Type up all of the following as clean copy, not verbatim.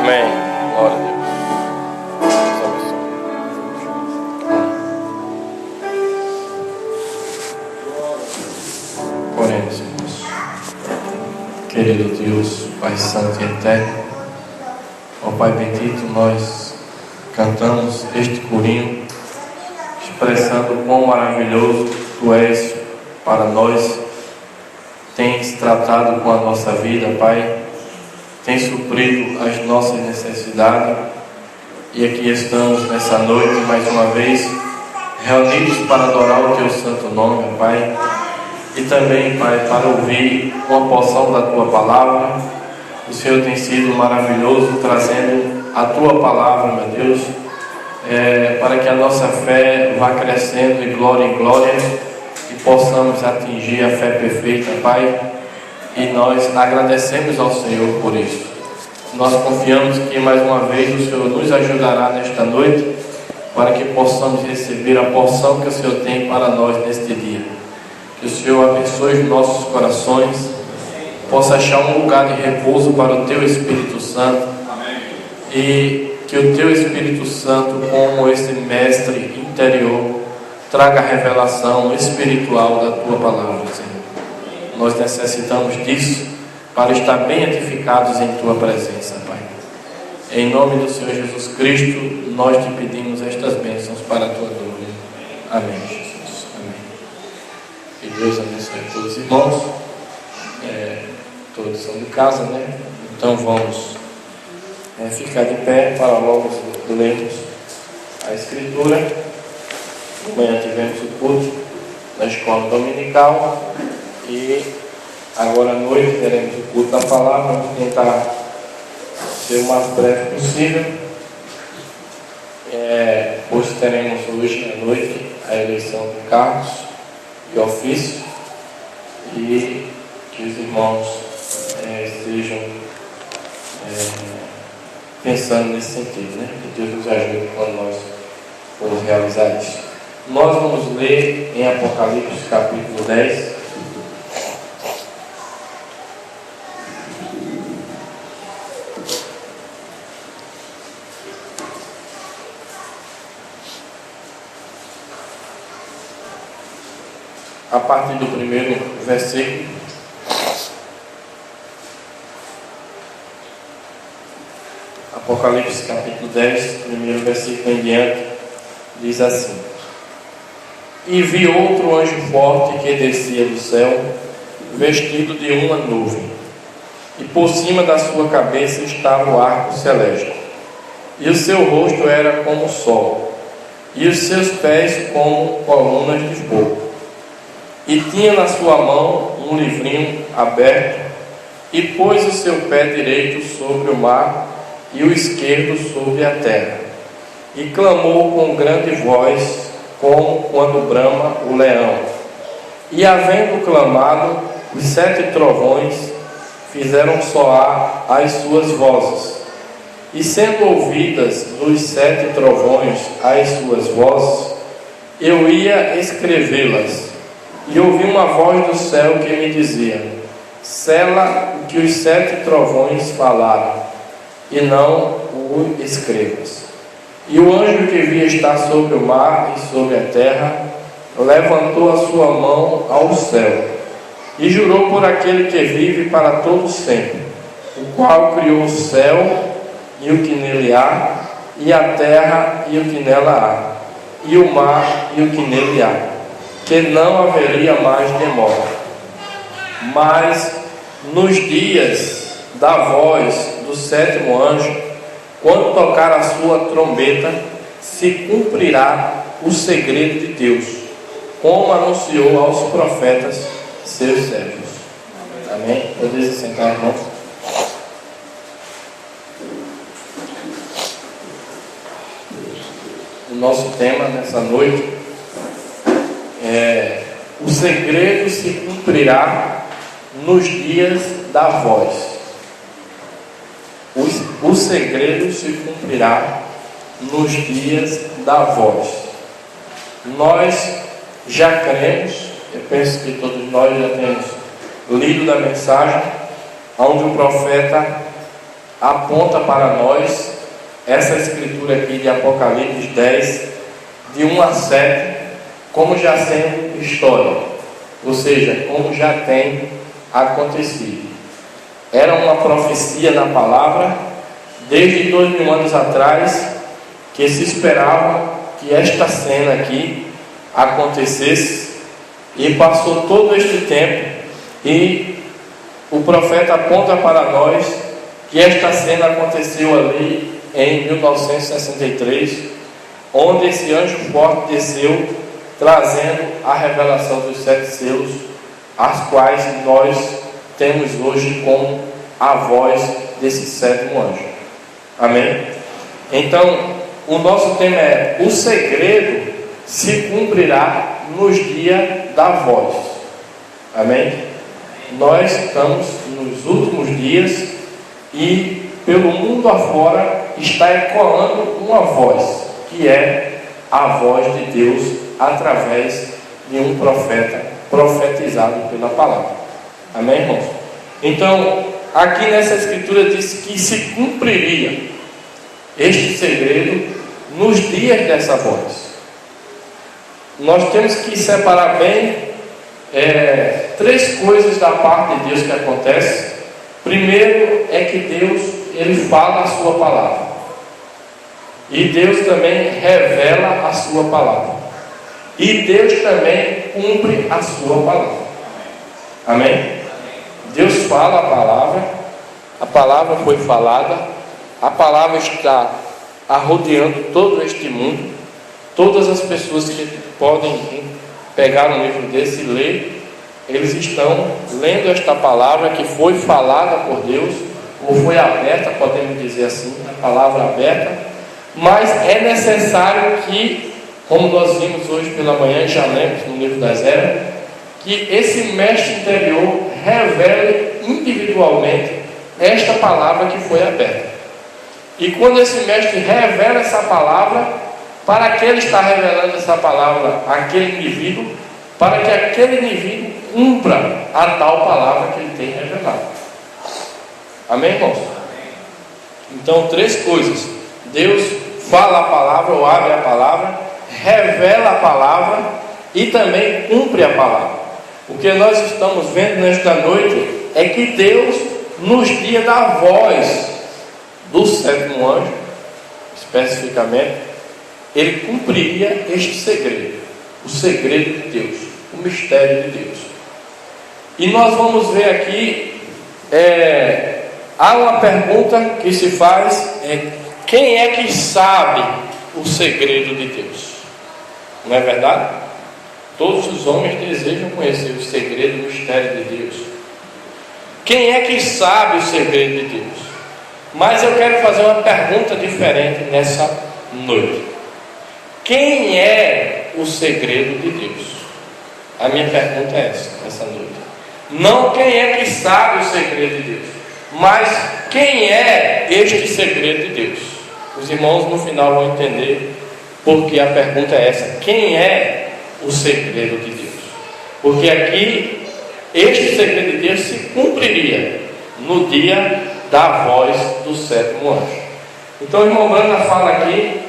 Amém. Glória a Deus. Oremos, irmãos. Querido Deus, Pai Santo e Eterno, ó Pai bendito, nós cantamos este corinho expressando quão maravilhoso Tu és para nós. Tens tratado com a nossa vida, Pai, tens suprido as nossas necessidades, e aqui estamos nessa noite mais uma vez reunidos para adorar o Teu santo nome, Pai, e também, Pai, para ouvir uma porção da Tua palavra. O Senhor tem sido maravilhoso trazendo a Tua palavra, meu Deus, para que a nossa fé vá crescendo de glória em glória e possamos atingir a fé perfeita, Pai. E nós agradecemos ao Senhor por isso. Nós confiamos que mais uma vez o Senhor nos ajudará nesta noite, para que possamos receber a porção que o Senhor tem para nós neste dia. Que o Senhor abençoe os nossos corações, possa achar um lugar de repouso para o Teu Espírito Santo. Amém. E que o Teu Espírito Santo, como esse mestre interior, traga a revelação espiritual da Tua palavra, Senhor. Nós necessitamos disso para estar bem edificados em Tua presença, Pai. Em nome do Senhor Jesus Cristo, nós Te pedimos estas bênçãos para a Tua glória. Amém, Jesus. Amém. Que Deus abençoe a todos os irmãos. Todos são de casa, né? Então vamos ficar de pé para logo lermos a Escritura. Amanhã tivemos o culto na escola dominical e agora à noite teremos o culto da palavra. Vamos tentar ser o mais breve possível. Hoje teremos hoje à noite a eleição de cargos e ofício, e que os irmãos estejam pensando nesse sentido, né? Que Deus nos ajude quando nós formos realizar isso. Nós vamos ler em Apocalipse capítulo 10. A partir do primeiro versículo. Apocalipse capítulo 10, primeiro versículo em diante, diz assim: E vi outro anjo forte que descia do céu, vestido de uma nuvem, e por cima da sua cabeça estava o arco celeste, e o seu rosto era como o sol, e os seus pés como colunas de fogo. E tinha na sua mão um livrinho aberto, e pôs o seu pé direito sobre o mar e o esquerdo sobre a terra, e clamou com grande voz, como quando brama o leão. E havendo clamado, os 7 trovões fizeram soar as suas vozes. E sendo ouvidas dos 7 trovões as suas vozes, eu ia escrevê-las. E ouvi uma voz do céu que me dizia: sela o que os 7 trovões falaram, e não o escrevas. E o anjo que via estar sobre o mar e sobre a terra levantou a sua mão ao céu e jurou por aquele que vive para todo sempre, o qual criou o céu e o que nele há, e a terra e o que nela há, e o mar e o que nele há, que não haveria mais demora. Mas nos dias da voz do 7º anjo, quando tocar a sua trombeta, se cumprirá o segredo de Deus, como anunciou aos profetas seus servos. Amém? Podem se sentar, irmãos. O nosso tema nessa noite é: o segredo se cumprirá nos dias da voz. O segredo se cumprirá nos dias da voz. Nós já cremos, eu penso que todos nós já temos lido da mensagem, onde o profeta aponta para nós essa escritura aqui de Apocalipse 10, de 1 a 7, como já sendo história, ou seja, como já tem acontecido. Era uma profecia na palavra, desde 2000 anos atrás, que se esperava que esta cena aqui acontecesse, e passou todo este tempo, e o profeta aponta para nós que esta cena aconteceu ali em 1963, onde esse anjo forte desceu, trazendo a revelação dos 7 selos, as quais nós temos hoje como a voz desse 7º anjo. Amém? Então, o nosso tema é: o segredo se cumprirá nos dias da voz. Amém? Nós estamos nos últimos dias e pelo mundo afora está ecoando uma voz, que é a voz de Deus através de um profeta profetizado pela palavra. Amém, irmãos? Então, aqui nessa escritura diz que se cumpriria este segredo nos dias dessa voz. Nós temos que separar bem 3 coisas da parte de Deus que acontecem. Primeiro é que Deus, Ele fala a sua palavra, e Deus também revela a sua palavra, e Deus também cumpre a sua palavra. Amém? Deus fala a palavra foi falada, a palavra está arrodeando todo este mundo. Todas as pessoas que podem pegar um livro desse e ler, eles estão lendo esta palavra que foi falada por Deus, ou foi aberta, podemos dizer assim, a palavra aberta. Mas é necessário que, como nós vimos hoje pela manhã, já lemos no livro das Eras, que esse mestre interior revele individualmente esta palavra que foi aberta. E quando esse mestre revela essa palavra, para que ele está revelando essa palavra àquele indivíduo? Para que aquele indivíduo cumpra a tal palavra que ele tem revelado. Amém, irmãos? Então, 3 coisas: Deus fala a palavra ou abre a palavra, revela a palavra e também cumpre a palavra. O que nós estamos vendo nesta noite é que Deus, nos dias da voz do 7º anjo, especificamente, Ele cumpriria este segredo, o segredo de Deus, o mistério de Deus. E nós vamos ver aqui, há uma pergunta que se faz, quem é que sabe o segredo de Deus? Não é verdade? Todos os homens desejam conhecer o segredo, o mistério de Deus. Quem é que sabe o segredo de Deus? Mas eu quero fazer uma pergunta diferente nessa noite. Quem é o segredo de Deus? A minha pergunta é essa noite. Não quem é que sabe o segredo de Deus, mas quem é este segredo de Deus? Os irmãos no final vão entender porque a pergunta é essa: quem é o segredo de Deus? Porque aqui este segredo de Deus se cumpriria no dia da voz do 7º anjo. Então o irmão Branda fala aqui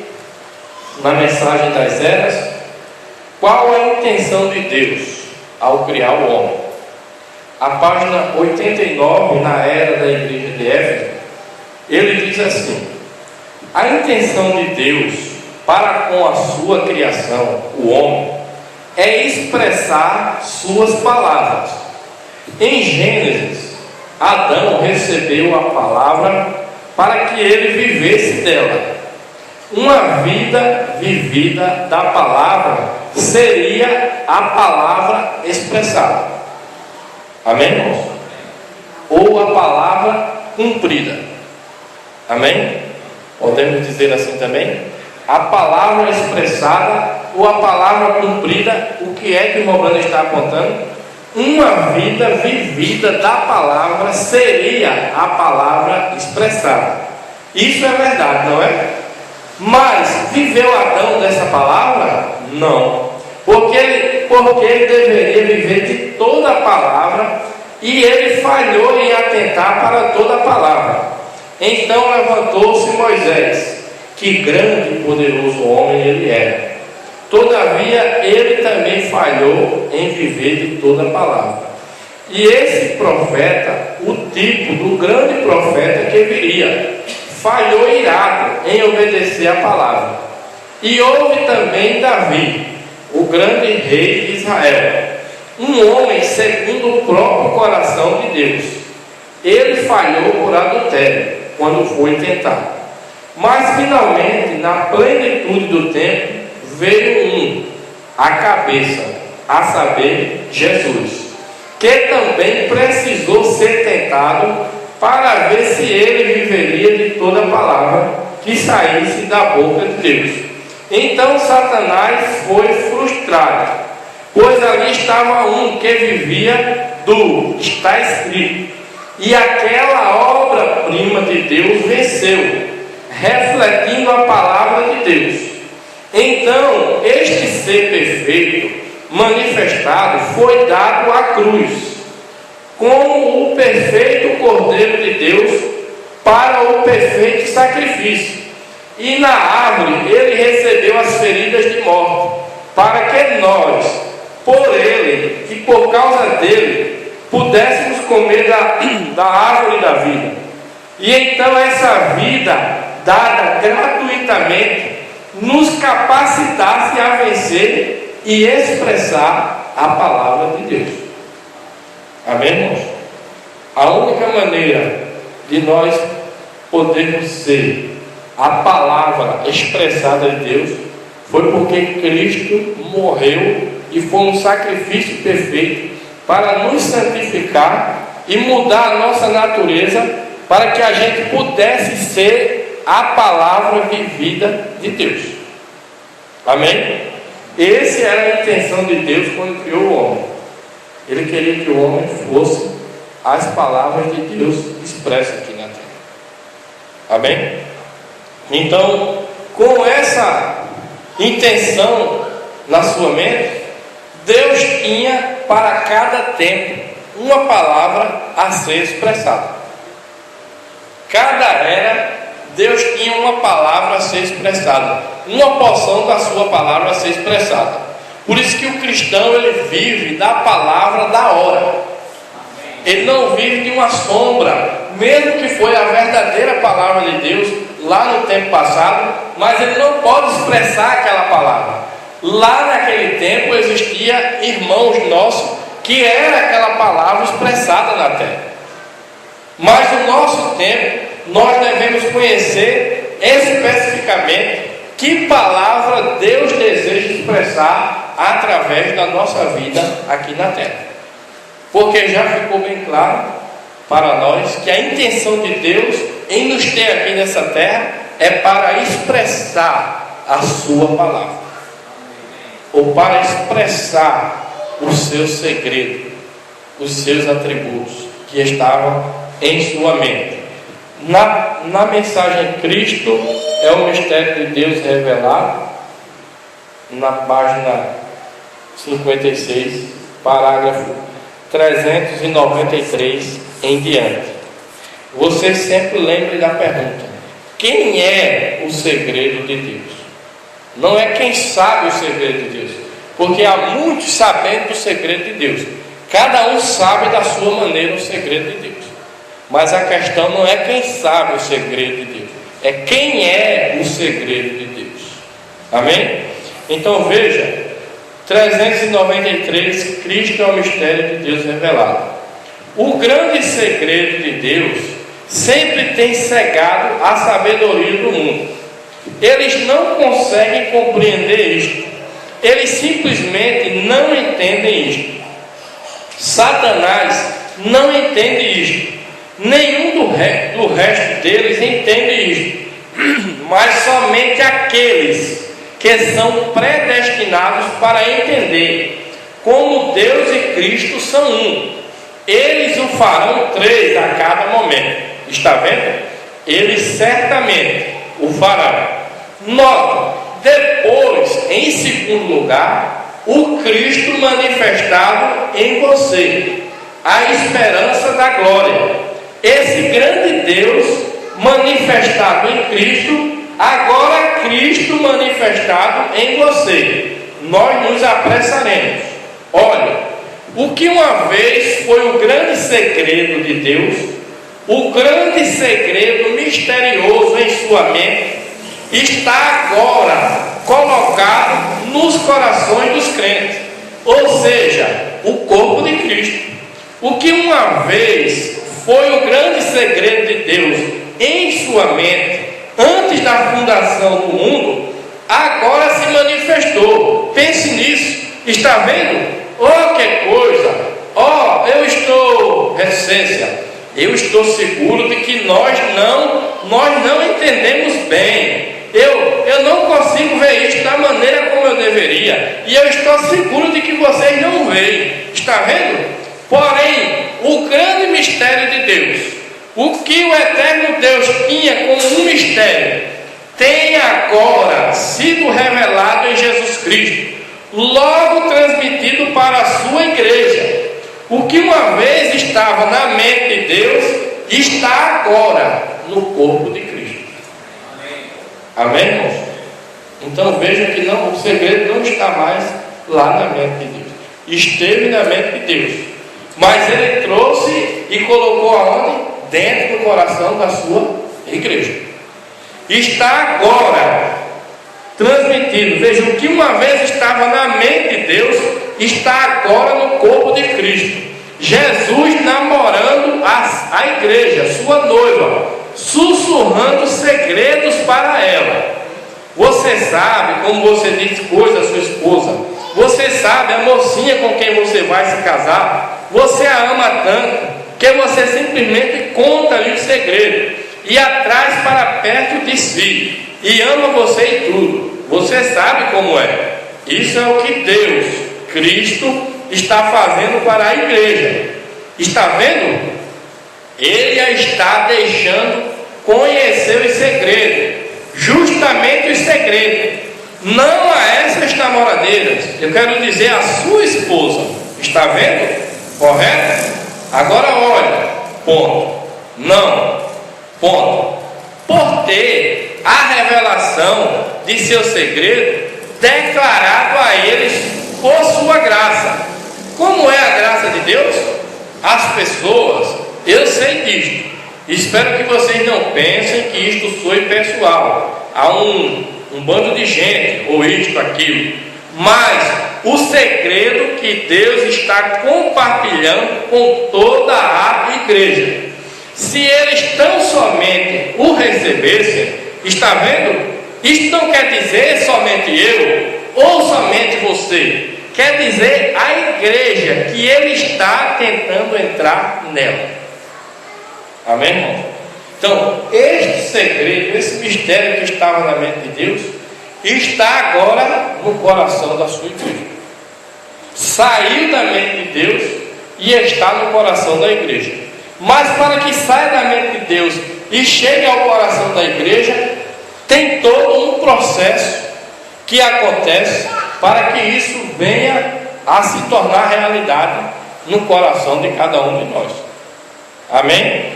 na mensagem das eras, qual é a intenção de Deus ao criar o homem? A página 89, na era da igreja de Éfeso, ele diz assim: a intenção de Deus para com a sua criação, o homem, é expressar suas palavras. Em Gênesis, Adão recebeu a palavra para que ele vivesse dela. Uma vida vivida da palavra seria a palavra expressada. Amém, irmãos? Ou a palavra cumprida. Amém? Podemos dizer assim também? A palavra expressada ou a palavra cumprida. O que é que o irmão Brando está apontando? Uma vida vivida da palavra seria a palavra expressada. Isso é verdade, não é? Mas viveu Adão dessa palavra? Não. Porque ele deveria viver de toda a palavra, e ele falhou em atentar para toda a palavra. Então levantou-se Moisés, que grande e poderoso homem ele era. Todavia ele também falhou em viver de toda a palavra. E esse profeta, o tipo do grande profeta que viria, falhou irado em obedecer a palavra. E houve também Davi, o grande rei de Israel, um homem segundo o próprio coração de Deus. Ele falhou por adultério quando foi tentado. Mas finalmente, na plenitude do tempo, veio a cabeça, a saber, Jesus, que também precisou ser tentado para ver se ele viveria de toda a palavra que saísse da boca de Deus. Então Satanás foi frustrado, pois ali estava um que vivia do está escrito, e aquela obra-prima de Deus venceu, refletindo a palavra de Deus. Então este ser perfeito manifestado foi dado à cruz, como o perfeito Cordeiro de Deus para o perfeito sacrifício. E na árvore ele recebeu as feridas de morte, para que nós, por ele e por causa dele, pudéssemos comer da árvore da vida. E então essa vida dada gratuitamente nos capacitasse a vencer e expressar a palavra de Deus. Amém, irmãos? A única maneira de nós podermos ser a palavra expressada de Deus foi porque Cristo morreu e foi um sacrifício perfeito para nos santificar e mudar a nossa natureza, para que a gente pudesse ser a palavra vivida de Deus. Amém? Essa era a intenção de Deus quando criou o homem. Ele queria que o homem fosse as palavras de Deus expressas aqui na terra. Amém? Então, com essa intenção na sua mente, Deus tinha para cada tempo uma palavra a ser expressada. Cada era, Deus tinha uma palavra a ser expressada, uma porção da sua palavra a ser expressada. Por isso que o cristão, ele vive da palavra da hora. Ele não vive de uma sombra, mesmo que foi a verdadeira palavra de Deus lá no tempo passado, mas ele não pode expressar aquela palavra. Lá naquele tempo existia irmãos nossos que era aquela palavra expressada na terra. Mas no nosso tempo nós devemos conhecer especificamente que palavra Deus deseja expressar através da nossa vida aqui na terra. Porque já ficou bem claro para nós que a intenção de Deus em nos ter aqui nessa terra é para expressar a sua palavra, ou para expressar o seu segredo, os seus atributos que estavam em sua mente. Na mensagem Cristo é o mistério de Deus revelado, na página 56, parágrafo 393 em diante. Você sempre lembre da pergunta: quem é o segredo de Deus? Não é quem sabe o segredo de Deus, porque há muitos sabendo do segredo de Deus. Cada um sabe da sua maneira o segredo de Deus. Mas a questão não é quem sabe o segredo de Deus, é quem é o segredo de Deus. Amém? Então veja, 393, Cristo é o mistério de Deus revelado. O grande segredo de Deus sempre tem cegado a sabedoria do mundo. Eles não conseguem compreender isto. Eles simplesmente não entendem isto. Satanás não entende isto. Nenhum do resto deles entende isto. Mas somente aqueles que são predestinados para entender como Deus e Cristo são um. Eles o farão 3 a cada momento. Está vendo? Eles certamente o farão. Nota, depois, em segundo lugar, o Cristo manifestado em você, a esperança da glória. Esse grande Deus manifestado em Cristo, agora Cristo manifestado em você. Nós nos apressaremos. Olha, o que uma vez foi o grande segredo de Deus, o grande segredo misterioso em sua mente, está agora colocado nos corações dos crentes, ou seja, o corpo de Cristo. O que uma vez foi o grande segredo de Deus em sua mente, antes da fundação do mundo, agora se manifestou. Pense nisso. Está vendo? Oh, que coisa! Oh, eu estou, essência, eu estou seguro de que nós não entendemos bem. Eu não consigo ver isso da maneira como eu deveria. E eu estou seguro de que vocês não veem. Está vendo? Porém, o grande mistério de Deus, o que o eterno Deus tinha como um mistério, tem agora sido revelado em Jesus Cristo, logo transmitido para a sua igreja. O que uma vez estava na mente de Deus, está agora no corpo de Cristo. Amém, irmãos? Então veja que não, o segredo não está mais lá na mente de Deus. Esteve na mente de Deus, mas Ele trouxe e colocou aonde? Dentro do coração da sua igreja. Está agora transmitido. Veja, o que uma vez estava na mente de Deus, está agora no corpo de Cristo. Jesus namorando a igreja, sua noiva, sussurrando segredos para ela. Você sabe como você diz coisas à sua esposa. Você sabe a mocinha com quem você vai se casar. Você a ama tanto que você simplesmente conta-lhe o segredo e a traz para perto de si e ama você e tudo. Você sabe como é. Isso é o que Deus, Cristo, está fazendo para a igreja. Está vendo? Ele a está deixando conhecer os segredos, justamente os segredos, não a essas namoradeiras, eu quero dizer a sua esposa. Está vendo? Correto? Agora olha, ponto, não, ponto, por ter a revelação de seu segredo declarado a eles por sua graça. Como é a graça de Deus? As pessoas, eu sei disto, espero que vocês não pensem que isto foi pessoal, a um bando de gente, ou isto, aquilo, mas o segredo que Deus está compartilhando com toda a igreja. Se eles tão somente o recebessem, está vendo? Isto não quer dizer somente eu, ou somente você, quer dizer a igreja, que ele está tentando entrar nela. Amém, irmão? Então, este segredo, esse mistério que estava na mente de Deus, está agora no coração da sua igreja. Saiu da mente de Deus e está no coração da igreja. Mas para que saia da mente de Deus e chegue ao coração da igreja, tem todo um processo que acontece para que isso venha a se tornar realidade no coração de cada um de nós. Amém?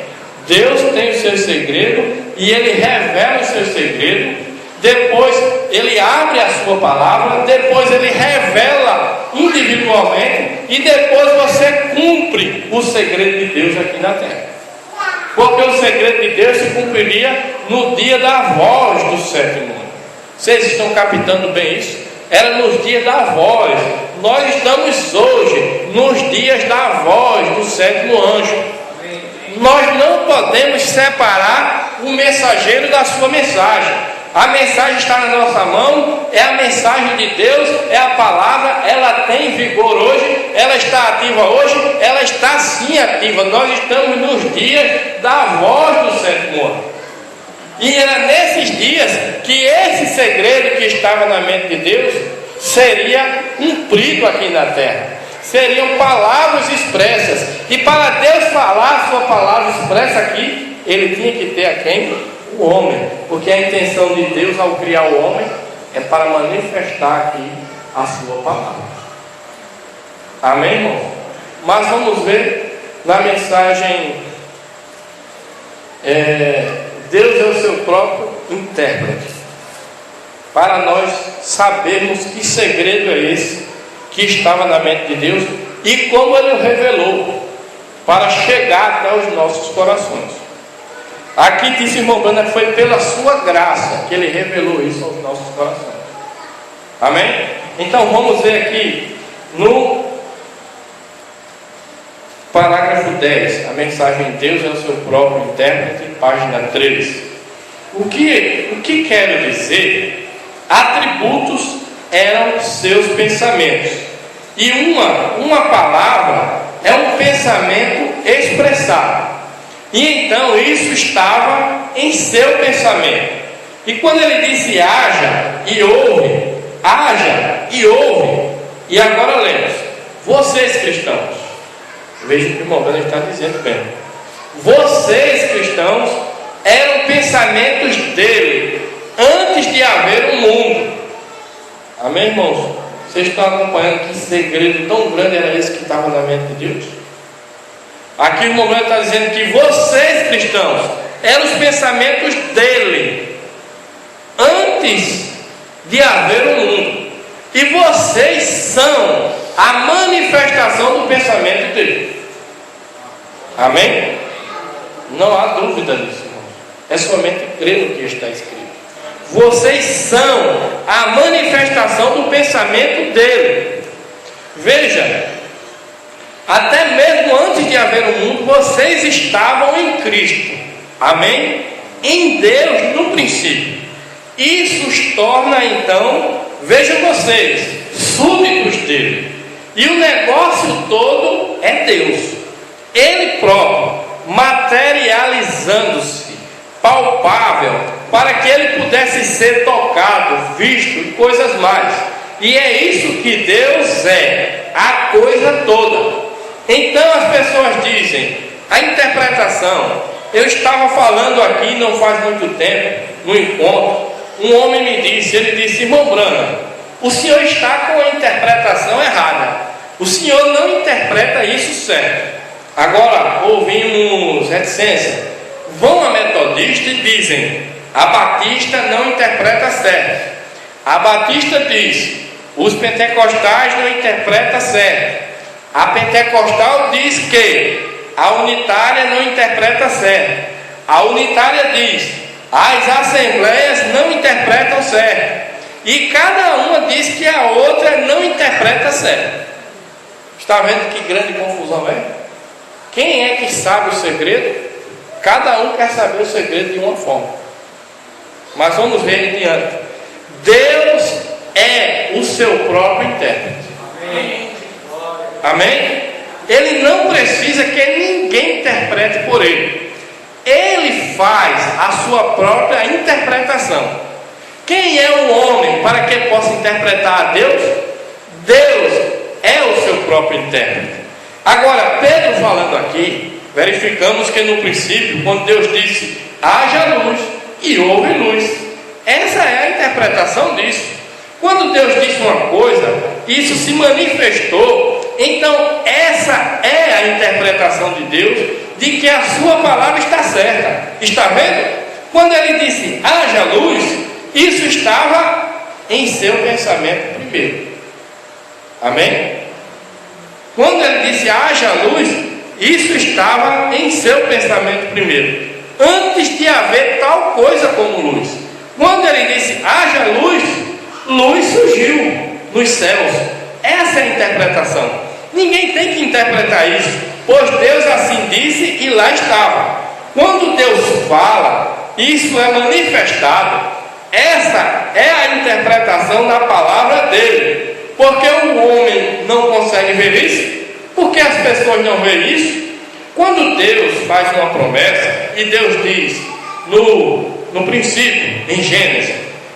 Deus tem o seu segredo e Ele revela o seu segredo. Depois Ele abre a sua palavra, depois Ele revela individualmente e depois você cumpre o segredo de Deus aqui na terra. Porque o segredo de Deus se cumpriria no dia da voz do sétimo ano. Vocês estão captando bem isso? Era nos dias da voz. Nós estamos hoje nos dias da voz do sétimo anjo. Nós não podemos separar o mensageiro da sua mensagem. A mensagem está na nossa mão, é a mensagem de Deus, é a palavra, ela tem vigor hoje, ela está ativa hoje, ela está sim ativa. Nós estamos nos dias da voz do sétimo ano. E era nesses dias que esse segredo que estava na mente de Deus seria cumprido aqui na terra. Seriam palavras expressas. E para Deus falar a sua palavra expressa aqui, Ele tinha que ter a quem? O homem. Porque a intenção de Deus ao criar o homem é para manifestar aqui a sua palavra. Amém, irmão? Mas vamos ver na mensagem. Deus seu próprio intérprete, para nós sabermos que segredo é esse que estava na mente de Deus e como Ele o revelou para chegar até os nossos corações. Aqui disse o irmão Branham que foi pela sua graça que Ele revelou isso aos nossos corações. Amém? Então vamos ver aqui no parágrafo 10, a mensagem Deus é o seu próprio intérprete, página 13. O que quero dizer? Atributos eram seus pensamentos. E uma palavra é um pensamento expressado. E então isso estava em seu pensamento. E quando ele disse haja e ouve, e agora lemos, vocês cristãos, veja que o irmão Branham está dizendo bem, vocês cristãos eram pensamentos dele antes de haver um mundo. Amém, irmãos? Vocês estão acompanhando que segredo tão grande era esse que estava na mente de Deus? Aqui o irmão Branham está dizendo que vocês cristãos eram os pensamentos dele antes de haver um mundo, e vocês são a manifestação do pensamento dele. Amém? Não há dúvida nisso, irmãos. É somente crer no que está escrito. Vocês são a manifestação do pensamento dele. Veja, até mesmo antes de haver o mundo, vocês estavam em Cristo. Amém? Em Deus no princípio. Isso os torna então, vejam vocês, súditos dele. E o negócio todo é Deus. Ele próprio, materializando-se, palpável, para que ele pudesse ser tocado, visto e coisas mais. E é isso que Deus é, a coisa toda. Então as pessoas dizem, a interpretação. Eu estava falando aqui não faz muito tempo, no encontro, um homem me disse, ele disse, irmão Branham, o senhor está com a interpretação errada. O senhor não interpreta isso certo. Agora, ouvimos reticência. Vão a metodista e dizem, a batista não interpreta certo. A batista diz, os pentecostais não interpretam certo. A pentecostal diz que a unitária não interpreta certo. A unitária diz, as assembleias não interpretam certo. E cada uma diz que a outra não interpreta certo. Está vendo que grande confusão é? Quem é que sabe o segredo? Cada um quer saber o segredo de uma forma. Mas vamos ver em diante. Deus é o seu próprio intérprete. Amém? Amém? Ele não precisa que ninguém interprete por ele. Ele faz a sua própria interpretação. Quem é o homem para que possa interpretar a Deus? Deus é o seu próprio intérprete. Agora, Pedro falando aqui, verificamos que no princípio, quando Deus disse, haja luz e houve luz. Essa é a interpretação disso. Quando Deus disse uma coisa, isso se manifestou. Então, essa é a interpretação de Deus, de que a sua palavra está certa. Está vendo? Quando ele disse, haja luz, isso estava em seu pensamento primeiro. Amém? Quando ele disse, haja luz, isso estava em seu pensamento primeiro, antes de haver tal coisa como luz. Quando ele disse, haja luz, luz surgiu nos céus. Essa é a interpretação. Ninguém tem que interpretar isso, pois Deus assim disse e lá estava. Quando Deus fala, isso é manifestado. Essa é a interpretação da palavra dele. Porque o homem não consegue ver isso? Porque as pessoas não veem isso? Quando Deus faz uma promessa, e Deus diz no princípio, em Gênesis,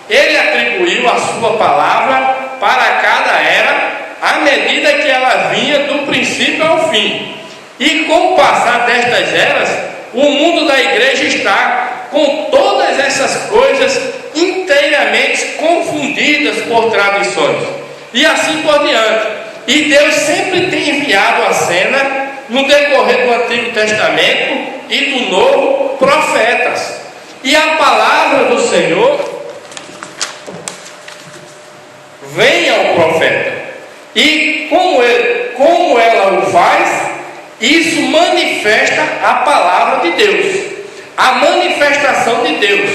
Ele atribuiu a sua palavra para cada era, à medida que ela vinha do princípio ao fim. E com o passar destas eras, o mundo da igreja está com todas essas coisas inteiramente confundidas por tradições. E assim por diante. E Deus sempre tem enviado à cena, no decorrer do Antigo Testamento e do Novo, profetas. E a palavra profeta. E como ela o faz, isso manifesta a palavra de Deus, a manifestação de Deus.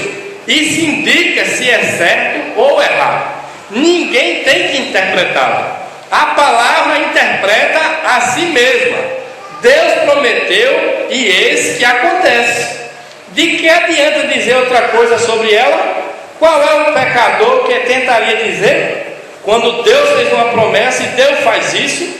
Isso indica se é certo ou errado. Ninguém tem que interpretá-la. A palavra interpreta a si mesma. Deus prometeu e eis que acontece. De que adianta dizer outra coisa sobre ela? Qual é o pecador que tentaria dizer, quando Deus fez uma promessa e Deus faz isso,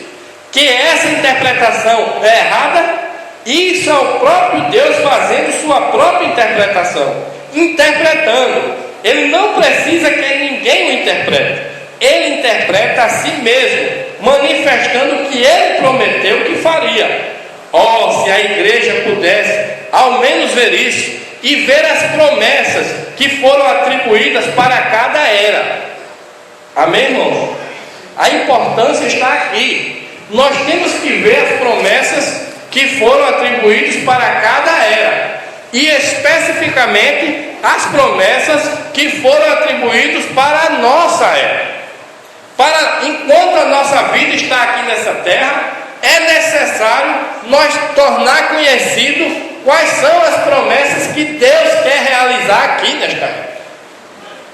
que essa interpretação é errada? Isso é o próprio Deus fazendo sua própria interpretação, interpretando. Ele não precisa que ninguém o interprete. Ele interpreta a si mesmo, manifestando o que ele prometeu que faria. Oh, se a igreja pudesse ao menos ver isso e ver as promessas que foram atribuídas para cada era. Amém, irmão? A importância está aqui. Nós temos que ver as promessas que foram atribuídas para cada era, e especificamente as promessas que foram atribuídas para a nossa era. Enquanto a nossa vida está aqui nessa terra, é necessário nós tornar conhecido quais são as promessas que Deus quer realizar aqui nesta era.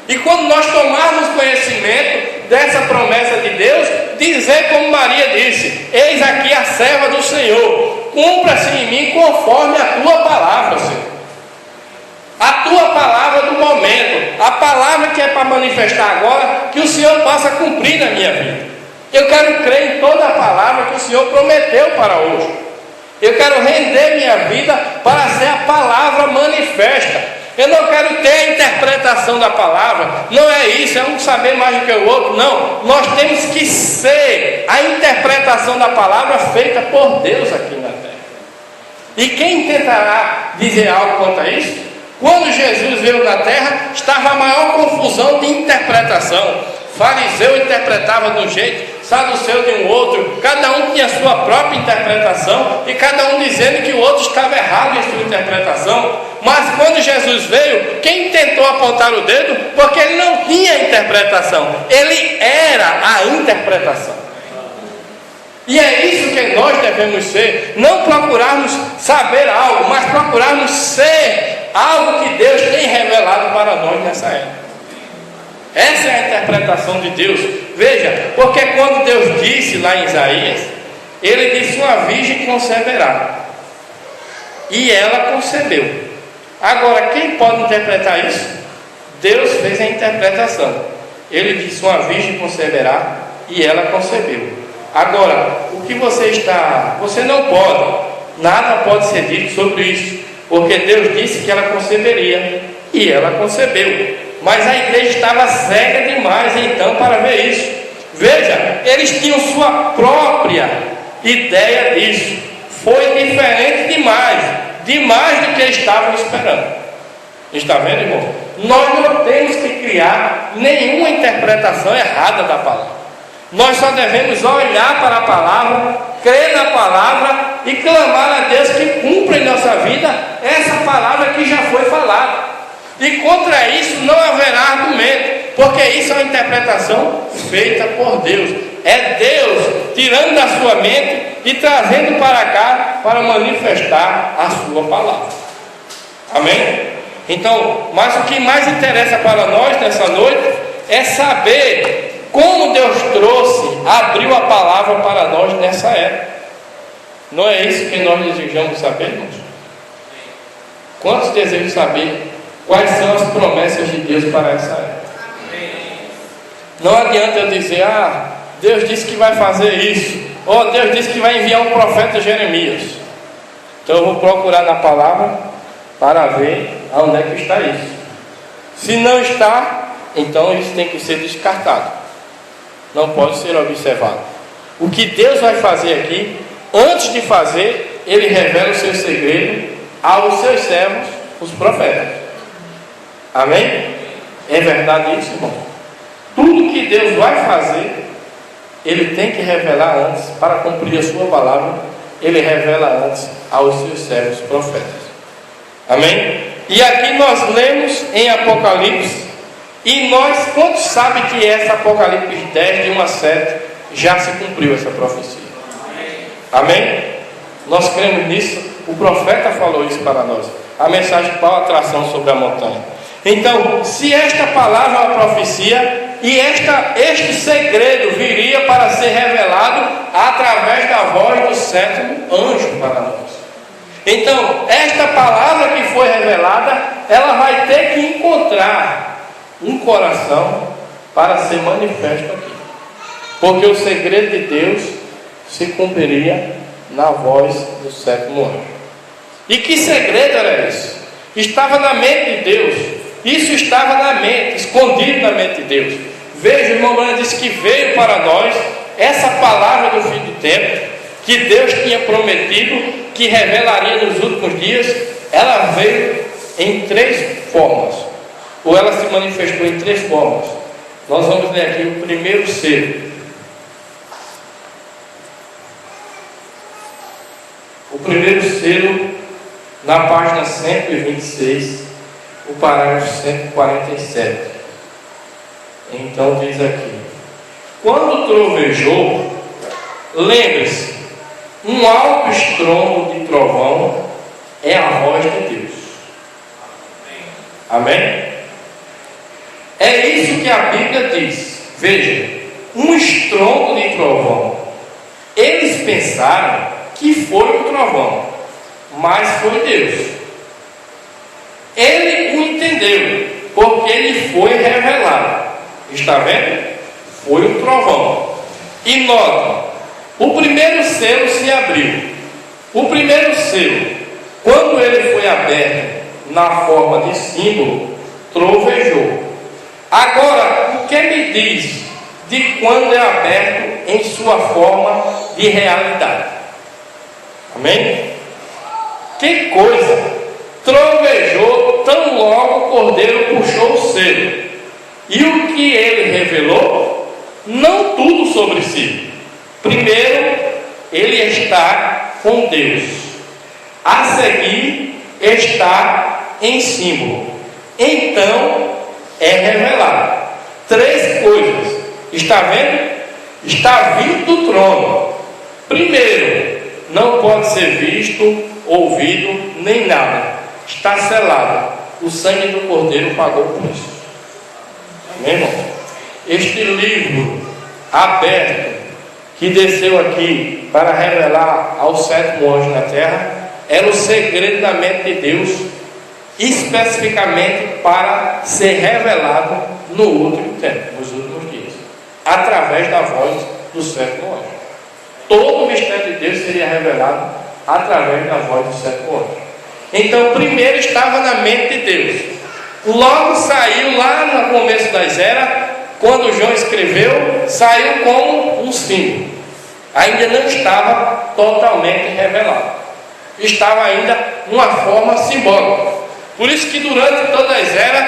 E quando nós tomarmos conhecimento dessa promessa de Deus, dizer como Maria disse: eis aqui a serva do Senhor, cumpra-se em mim conforme a tua palavra, Senhor. A tua palavra do momento, a palavra que é para manifestar agora, que o Senhor possa cumprir na minha vida. Eu quero crer em toda a palavra que o Senhor prometeu para hoje. Eu quero render minha vida para ser a palavra manifesta. Eu não quero ter a interpretação da palavra. Não é isso, é um saber mais do que o outro. Não, nós temos que ser a interpretação da palavra feita por Deus aqui na terra. E quem tentará dizer algo quanto a isso? Quando Jesus veio na terra, estava a maior confusão de interpretação. Fariseu interpretava de um jeito, saduceu de um outro, cada um tinha a sua própria interpretação, e cada um dizendo que o outro estava errado em sua interpretação. Mas quando Jesus veio, quem tentou apontar o dedo? Porque ele não tinha interpretação, ele era a interpretação. E é isso que nós devemos ser, não procurarmos saber algo, mas procurarmos ser algo que Deus tem revelado para nós nessa era. Essa é a interpretação de Deus. Veja, porque quando Deus disse lá em Isaías, ele disse: uma virgem conceberá, e ela concebeu. Agora, quem pode interpretar isso? Deus fez a interpretação. Ele disse: uma virgem conceberá, e ela concebeu. Agora, o que você não pode, nada pode ser dito sobre isso, porque Deus disse que ela conceberia, e ela concebeu. Mas a igreja estava cega demais então para ver isso. Veja, eles tinham sua própria ideia disso. Foi diferente demais do que estavam esperando. Está vendo, irmão? Nós não temos que criar nenhuma interpretação errada da palavra. Nós só devemos olhar para a palavra, crer na palavra e clamar a Deus que cumpra em nossa vida essa palavra que já foi falada. E contra isso não haverá argumento, porque isso é uma interpretação feita por Deus. É Deus tirando da sua mente e trazendo para cá para manifestar a sua palavra. Amém? Então, mas o que mais interessa para nós nessa noite é saber como Deus abriu a palavra para nós nessa era. Não é isso que nós desejamos saber, irmãos? Quantos desejam saber quais são as promessas de Deus para essa era? Não adianta eu dizer: Deus disse que vai fazer isso, ou Deus disse que vai enviar um profeta Jeremias. Então eu vou procurar na palavra para ver aonde é que está isso. Se não está, então isso tem que ser descartado, não pode ser observado. O que Deus vai fazer aqui, antes de fazer, Ele revela o seu segredo aos seus servos, os profetas. Amém? É verdade isso, irmão? Tudo que Deus vai fazer, Ele tem que revelar antes. Para cumprir a sua palavra, Ele revela antes aos seus servos profetas. Amém? E aqui nós lemos em Apocalipse, E nós, quantos sabem que essa Apocalipse 10, de 1 a 7, já se cumpriu essa profecia? Amém? Nós cremos nisso. O profeta falou isso para nós. A mensagem de Paulo, atração sobre a montanha. Então, se esta palavra é uma profecia, e este segredo viria para ser revelado através da voz do sétimo anjo para nós. Então, esta palavra que foi revelada, ela vai ter que encontrar um coração para ser manifesto aqui. Porque o segredo de Deus se cumpriria na voz do sétimo anjo. E que segredo era esse? Estava na mente de Deus. Isso estava na mente, escondido na mente de Deus. Veja, o irmão Branham disse que veio para nós essa palavra do fim do tempo, que Deus tinha prometido, que revelaria nos últimos dias. Ela veio em 3 formas, ou ela se manifestou em 3 formas. Nós vamos ler aqui o primeiro selo. O primeiro selo, na página 126, o parágrafo 147. Então diz aqui: quando trovejou, lembre-se, um alto estrondo de trovão é a voz de Deus. Amém? É isso que a Bíblia diz. Veja, um estrondo de trovão. Eles pensaram que foi o trovão, mas foi Deus. Ele o entendeu, porque ele foi revelado. Está vendo? Foi um trovão. E nota, o primeiro selo se abriu. O primeiro selo, quando ele foi aberto na forma de símbolo, trovejou. Agora, o que me diz de quando é aberto em sua forma de realidade? Amém? Que coisa! Trovejou tão logo o cordeiro puxou o selo. E o que ele revelou? Não tudo sobre si. Primeiro, ele está com Deus. A seguir, está em símbolo. Então, é revelado 3 coisas. Está vendo? Está vindo do trono. Primeiro, não pode ser visto, ouvido, nem nada. Está selado. O sangue do cordeiro pagou o preço. Amém, irmão? Este livro aberto que desceu aqui para revelar ao sétimo anjo na terra era o segredo da mente de Deus, especificamente para ser revelado no último tempo, nos últimos dias, através da voz do sétimo anjo. Todo o mistério de Deus seria revelado através da voz do sétimo anjo. Então, primeiro estava na mente de Deus. Logo saiu lá no começo das eras, quando João escreveu, saiu como um símbolo. Ainda não estava totalmente revelado. Estava ainda numa forma simbólica. Por isso que durante todas as eras,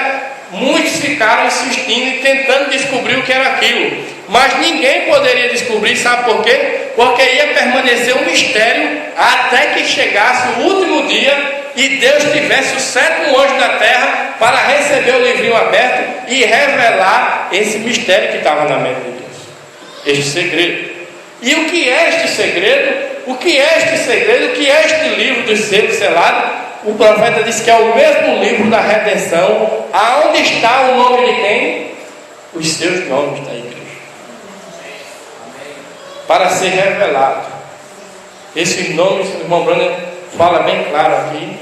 muitos ficaram insistindo e tentando descobrir o que era aquilo. Mas ninguém poderia descobrir, sabe por quê? Porque ia permanecer um mistério até que chegasse o último dia e Deus tivesse o sétimo anjo na terra para receber o livrinho aberto e revelar esse mistério que estava na mente de Deus. Este segredo. E o que é este segredo? O que é este segredo? O que é este livro dos selos selados? O profeta disse que é o mesmo livro da redenção. Aonde está o nome de quem? Os seus nomes da igreja. Para ser revelado. Esses nomes, o irmão Branham fala bem claro aqui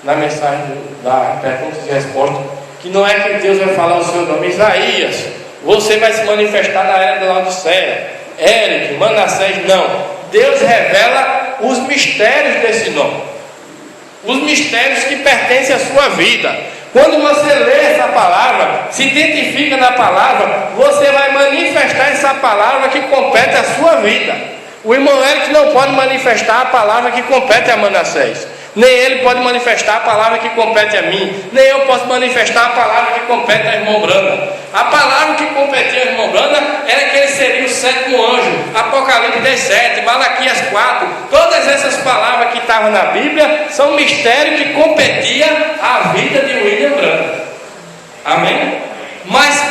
na mensagem da perguntas e respostas, que não é que Deus vai falar o seu nome. Isaías, você vai se manifestar na era da Laodiceia. Eric, Manassés, não. Deus revela os mistérios desse nome, os mistérios que pertencem à sua vida. Quando você lê essa palavra, se identifica na palavra, você vai manifestar essa palavra que compete à sua vida. O irmão Eric não pode manifestar a palavra que compete a Manassés, nem ele pode manifestar a palavra que compete a mim, nem eu posso manifestar a palavra que compete ao irmão Branham. A palavra que competia ao irmão Branham era que ele seria o sétimo anjo. Apocalipse 17, Malaquias 4, todas essas palavras que estavam na Bíblia são mistérios que competia à vida de William Branham. Amém? Mas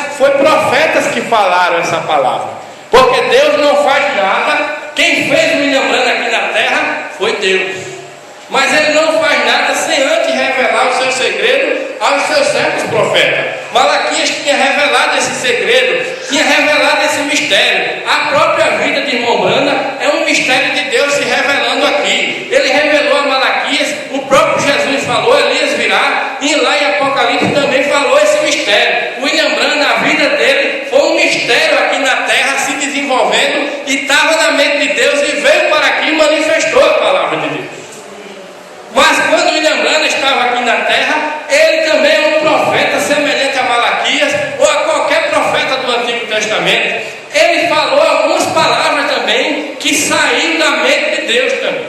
que falaram essa palavra. Porque Deus não faz nada. Quem fez o William Branham aqui na terra foi Deus. Mas Ele não faz nada sem antes revelar o seu segredo aos seus servos profetas. Malaquias tinha revelado esse segredo, tinha revelado esse mistério. A própria vida de irmão Branham é um mistério de Deus se revelando aqui. Ele revelou a Malaquias, o próprio Jesus falou, Elias virá, e lá em Apocalipse também falou esse mistério. William Branham, a vida dele foi um mistério aqui na terra se desenvolvendo, e estava na mente de Deus, e veio para aqui e manifestou a palavra de Deus. Mas quando William Branham estava aqui na terra, ele também é um profeta semelhante a Malaquias ou a qualquer profeta do Antigo Testamento. Ele falou algumas palavras também que saíram da mente de Deus também.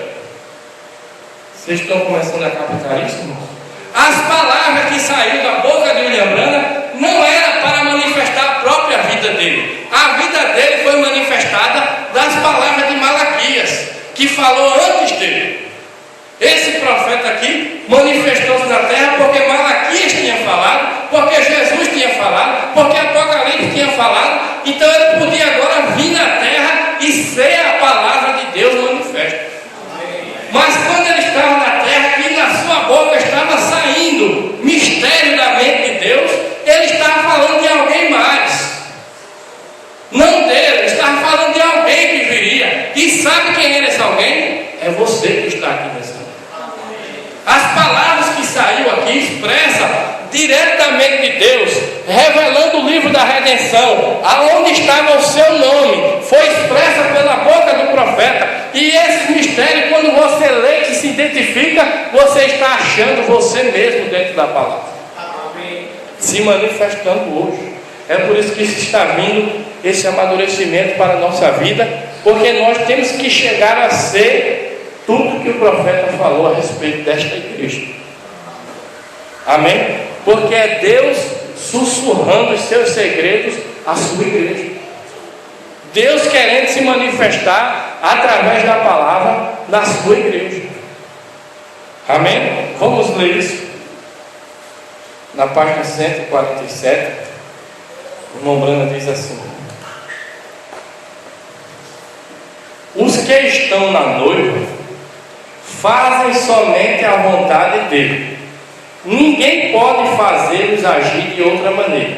Vocês estão começando a captar isso, irmãos? As palavras que saíram da boca de William Branham não era para manifestar a própria vida dele. A vida dele foi manifestada das palavras de Malaquias, que falou antes dele. Esse profeta aqui manifestou-se na terra porque Malaquias tinha falado, porque Jesus tinha falado, porque Apocalipse tinha falado. Então ele podia agora vir na terra e ser a palavra de Deus manifesta. Mas quando ele estava na terra, que na sua boca estava saindo mistério da mente de Deus, ele estava falando de alguém mais. Não dele, ele estava falando de alguém que viria. E sabe quem era esse alguém? É você que está aqui nessa. As palavras que saiu aqui expressam diretamente de Deus, revelando o livro da redenção, aonde estava o seu nome, foi expressa pela boca do profeta. E esse mistério, quando você lê e se identifica, você está achando você mesmo dentro da palavra, se manifestando hoje. É por isso que está vindo esse amadurecimento para a nossa vida, porque nós temos que chegar a ser tudo que o profeta falou a respeito desta igreja. Amém? Porque é Deus sussurrando os seus segredos à sua igreja. Deus querendo se manifestar através da palavra na sua igreja. Amém? Vamos ler isso. Na página 147, o irmão Branham diz assim: os que estão na noiva fazem somente a vontade dele. Ninguém pode fazê-los agir de outra maneira.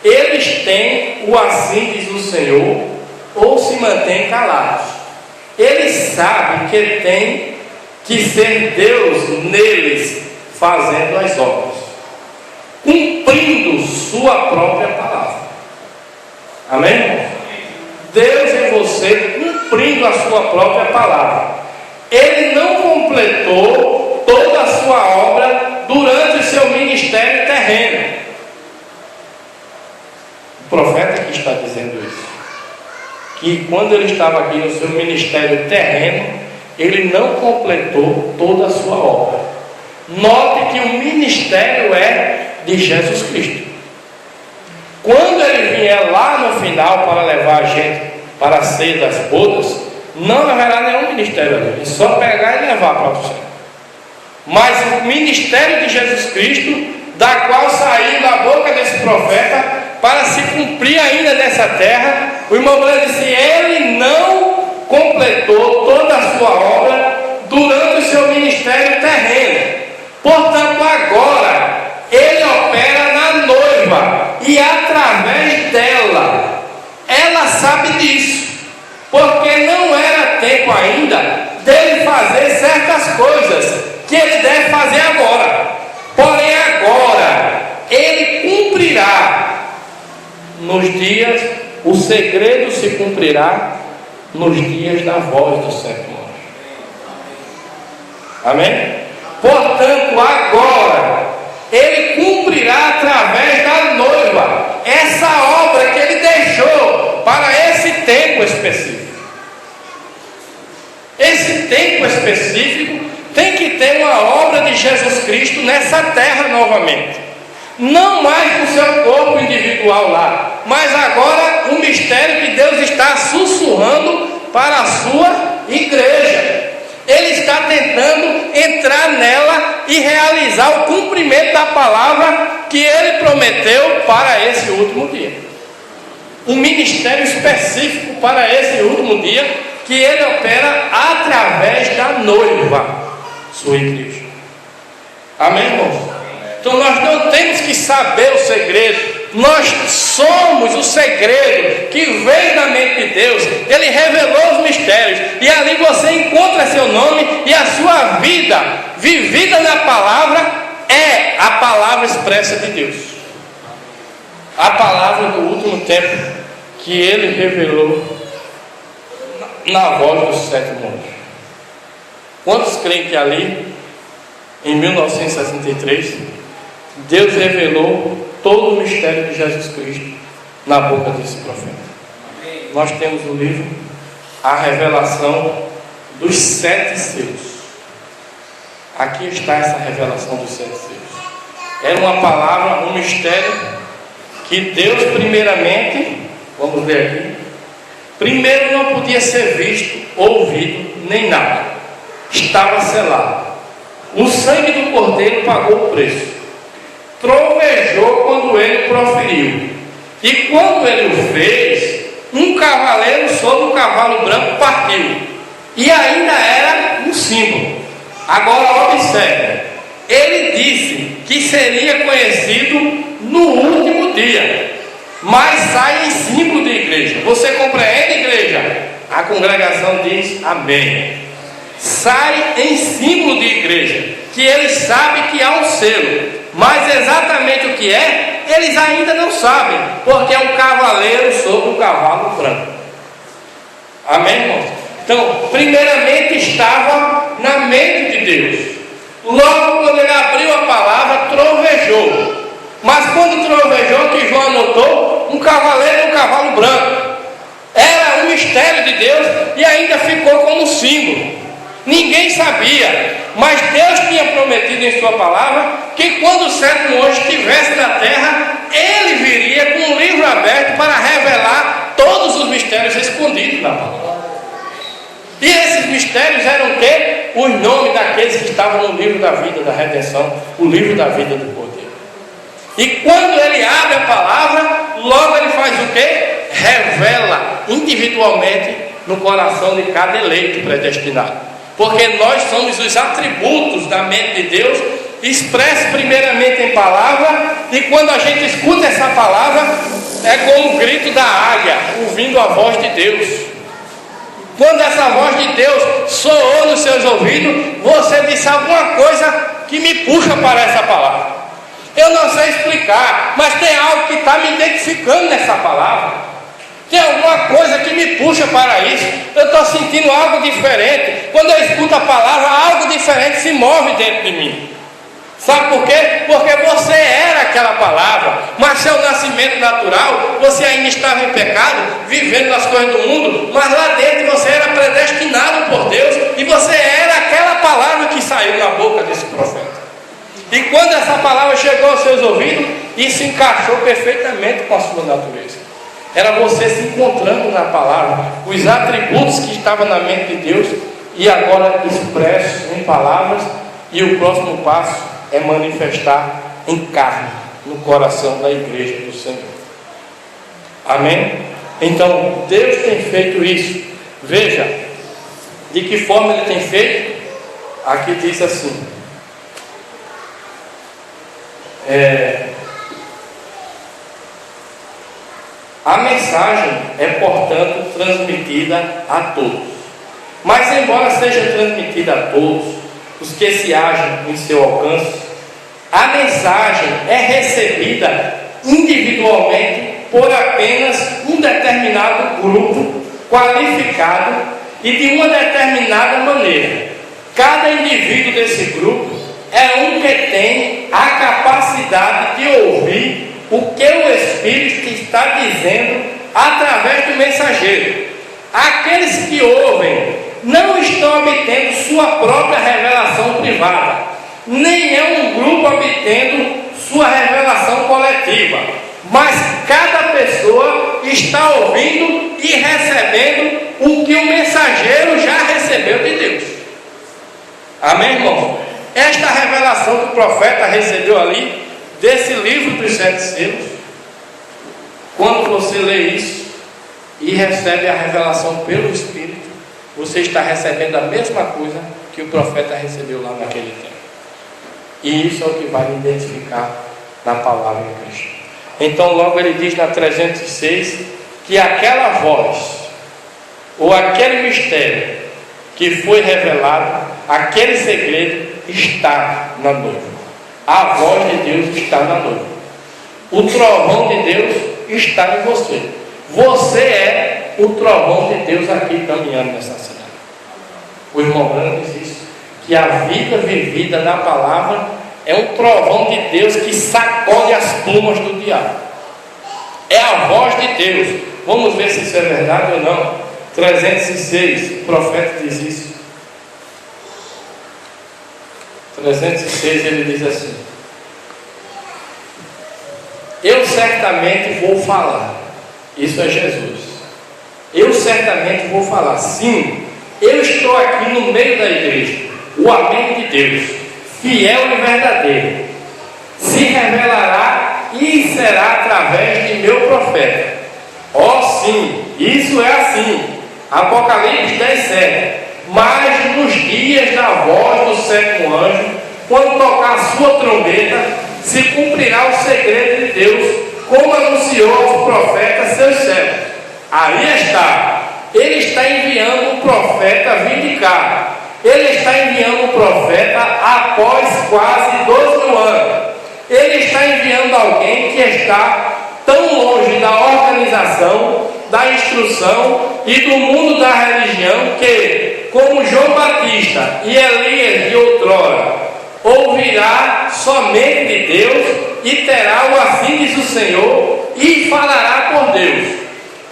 Eles têm o assim diz o Senhor, ou se mantêm calados. Eles sabem que tem que ser Deus neles, fazendo as obras, cumprindo sua própria palavra. Amém? Deus em você, cumprindo a sua própria palavra. Ele não completou toda a sua obra durante o seu ministério terreno. O profeta que está dizendo isso, que quando ele estava aqui no seu ministério terreno, ele não completou toda a sua obra. Note que o ministério é de Jesus Cristo. Quando ele vier lá no final para levar a gente para a ceia das bodas, não haverá nenhum ministério ali, é só pegar e levar para o céu. Mas o ministério de Jesus Cristo, da qual saiu da boca desse profeta para se cumprir ainda nessa terra, o irmão Branham disse: ele não completou toda a sua obra durante o seu ministério terreno. Portanto, agora ele opera na noiva e através dela. Ela sabe disso, porque não era tempo ainda dele fazer certas coisas que ele deve fazer agora. Porém agora ele cumprirá nos dias, o segredo se cumprirá nos dias da voz do sétimo anjo. Amém? Portanto agora ele cumprirá através da noiva essa obra que ele deixou para esse tempo específico. Esse tempo específico tem que ter uma obra de Jesus Cristo nessa terra novamente. Não mais no seu corpo individual lá, mas agora um mistério que Deus está sussurrando para a sua igreja. Ele está tentando entrar nela e realizar o cumprimento da palavra que ele prometeu para esse último dia. um ministério específico para esse último dia, que ele opera através da noiva, sua igreja. Amém, irmãos? Então nós não temos que saber o segredo, nós somos o segredo que veio da mente de Deus. Ele revelou os mistérios, e ali você encontra seu nome, e a sua vida vivida na palavra é a palavra expressa de Deus, a palavra do último tempo que ele revelou na voz dos 7 montes. Quantos creem que ali, em 1963, Deus revelou todo o mistério de Jesus Cristo na boca desse profeta? Nós temos o livro A Revelação dos 7 Selos. Aqui está essa revelação dos 7 selos. Era uma palavra, um mistério que Deus primeiramente, vamos ler aqui, primeiro não podia ser visto, ouvido, nem nada. Estava selado. O sangue do cordeiro pagou o preço. Trovejou quando ele proferiu. E quando ele o fez, um cavaleiro sobre um cavalo branco partiu. E ainda era um símbolo. Agora observe, ele disse que seria conhecido no último dia, mas sai em símbolo de igreja. Você compreende, igreja? A congregação diz amém. Sai em símbolo de igreja, que eles sabem que há um selo, mas exatamente o que é, eles ainda não sabem, porque é um cavaleiro sobre um cavalo branco. Amém, irmãos? Então, primeiramente estava na mente de Deus. Logo quando ele abriu a palavra, trovejou. Mas quando trovejou, que João anotou, um cavaleiro e um cavalo branco. Era um mistério de Deus e ainda ficou como símbolo. Ninguém sabia, mas Deus tinha prometido em sua palavra que quando o 7º anjo estivesse na terra, ele viria com um livro aberto para revelar todos os mistérios escondidos na palavra. E esses mistérios eram o quê? Os nomes daqueles que estavam no livro da vida, da redenção, o livro da vida do poder. E quando ele abre a palavra, logo ele faz o quê? Revela individualmente no coração de cada eleito predestinado. Porque nós somos os atributos da mente de Deus, expressos primeiramente em palavra, e quando a gente escuta essa palavra, é como o grito da águia, ouvindo a voz de Deus. Quando essa voz de Deus soou nos seus ouvidos, você disse alguma coisa que me puxa para essa palavra. Eu não sei explicar, mas tem algo que está me identificando nessa palavra. Tem alguma coisa que me puxa para isso. Eu estou sentindo algo diferente. Quando eu escuto a palavra, algo diferente se move dentro de mim. Sabe por quê? Porque você era aquela palavra, mas seu nascimento natural, você ainda estava em pecado, vivendo nas coisas do mundo, mas lá dentro você era predestinado por Deus, e você era aquela palavra que saiu na boca desse profeta. E quando essa palavra chegou aos seus ouvidos, isso encaixou perfeitamente com a sua natureza. Era você se encontrando na palavra, os atributos que estavam na mente de Deus, e agora expressos em palavras, e o próximo passo é manifestar em carne, no coração da igreja do Senhor. Amém? Então, Deus tem feito isso. Veja, de que forma Ele tem feito? Aqui diz assim, a mensagem é, portanto, transmitida a todos. Mas, embora seja transmitida a todos os que se acham em seu alcance, a mensagem é recebida individualmente por apenas um determinado grupo qualificado e de uma determinada maneira. Cada indivíduo desse grupo é um que tem a capacidade de ouvir o que o Espírito está dizendo através do mensageiro. Aqueles que ouvem não estão obtendo sua própria revelação privada, nem é um grupo obtendo sua revelação coletiva, mas cada pessoa está ouvindo e recebendo o que o mensageiro já recebeu de Deus. Amém, irmão? Esta revelação que o profeta recebeu ali, desse livro dos 7 selos, quando você lê isso e recebe a revelação pelo Espírito, você está recebendo a mesma coisa que o profeta recebeu lá naquele tempo. E isso é o que vai identificar na palavra de Cristo. Então logo ele diz na 306 que aquela voz, ou aquele mistério que foi revelado, aquele segredo está na noiva. A voz de Deus está na noiva. O trovão de Deus está em você. Você é o trovão de Deus aqui caminhando nessa cidade. O irmão Branco diz isso, que a vida vivida na palavra é um trovão de Deus que sacode as plumas do diabo. É a voz de Deus. Vamos ver se isso é verdade ou não. 306, o profeta diz isso. 306 ele diz assim: eu certamente vou falar. Isso é Jesus. Eu certamente vou falar. Sim, eu estou aqui no meio da igreja. O amém de Deus, fiel e verdadeiro, se revelará e será através de meu profeta. Oh sim, isso é assim. Apocalipse 10:7. Mas nos dias da voz do sétimo anjo, quando tocar a sua trombeta, se cumprirá o segredo de Deus, como anunciou aos profetas seus servos. Aí está. Ele está enviando um profeta vindicado. Ele está enviando um profeta após quase 12 anos. Ele está enviando alguém que está tão longe da organização, da instrução e do mundo da religião que, como João Batista e Elias de outrora, ouvirá somente de Deus e terá o assim diz o Senhor e falará por Deus.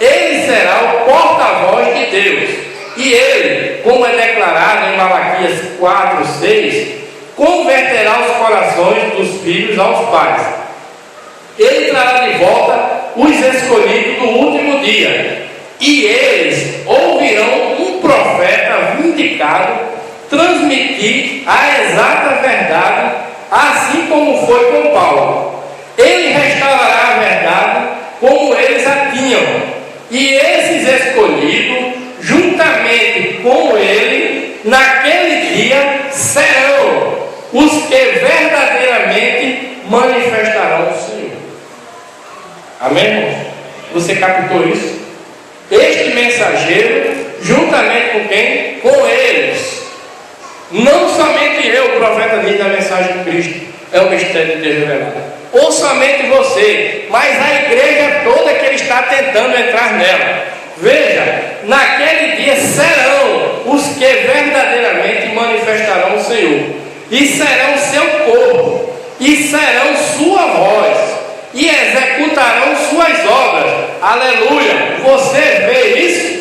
Ele será o porta-voz de Deus. E ele, como é declarado em Malaquias 4:6, converterá os corações dos filhos aos pais. Ele trará de volta os escolhidos do último dia. E eles ouvirão um profeta vindicado transmitir a exata verdade, assim como foi com Paulo. Ele restaurará a verdade como eles a tinham. E esses escolhidos, juntamente com ele, naquele dia, serão os que verdadeiramente manifestarão o Senhor. Amém, irmãos? Você captou isso? Este mensageiro, juntamente com quem? Com eles. Não somente eu, o profeta diz da mensagem de Cristo, é o mistério de Deus revelado. Ou somente você, mas a igreja toda que ele está tentando entrar nela. Veja, naquele dia serão os que verdadeiramente manifestarão o Senhor, e serão seu povo, e serão sua voz, e executarão suas obras. Aleluia! Você vê isso?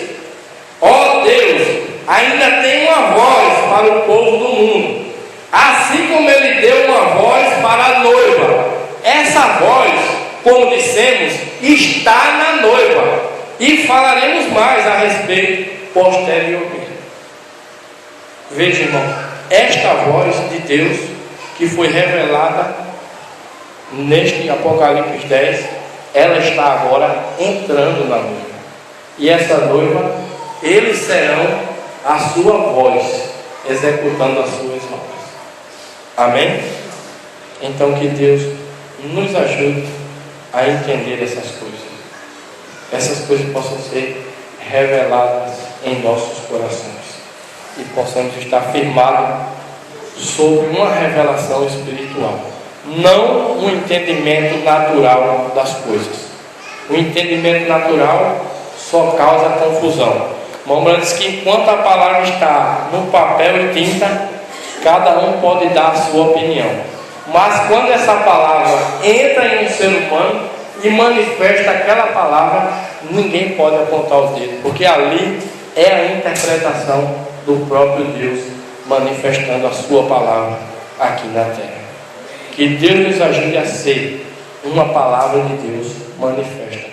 Ó Deus, ainda tem uma voz para o povo do mundo, assim como ele deu uma voz para a noiva. Essa voz, como dissemos, está na noiva, e falaremos mais a respeito posteriormente. Veja, irmão, esta voz de Deus que foi revelada neste Apocalipse 10, ela está agora entrando na noiva. E essa noiva, eles serão a sua voz, executando as suas obras. Amém? Então que Deus nos ajude a entender essas coisas. Essas coisas possam ser reveladas em nossos corações e possamos estar firmados sobre uma revelação espiritual, não um entendimento natural das coisas. O entendimento natural só causa confusão. Lembrando que enquanto a palavra está no papel e tinta, cada um pode dar a sua opinião. Mas quando essa palavra entra em um ser humano e manifesta aquela palavra, ninguém pode apontar os dedos, porque ali é a interpretação do próprio Deus manifestando a sua palavra aqui na terra. Que Deus nos ajude a ser uma palavra de Deus manifesta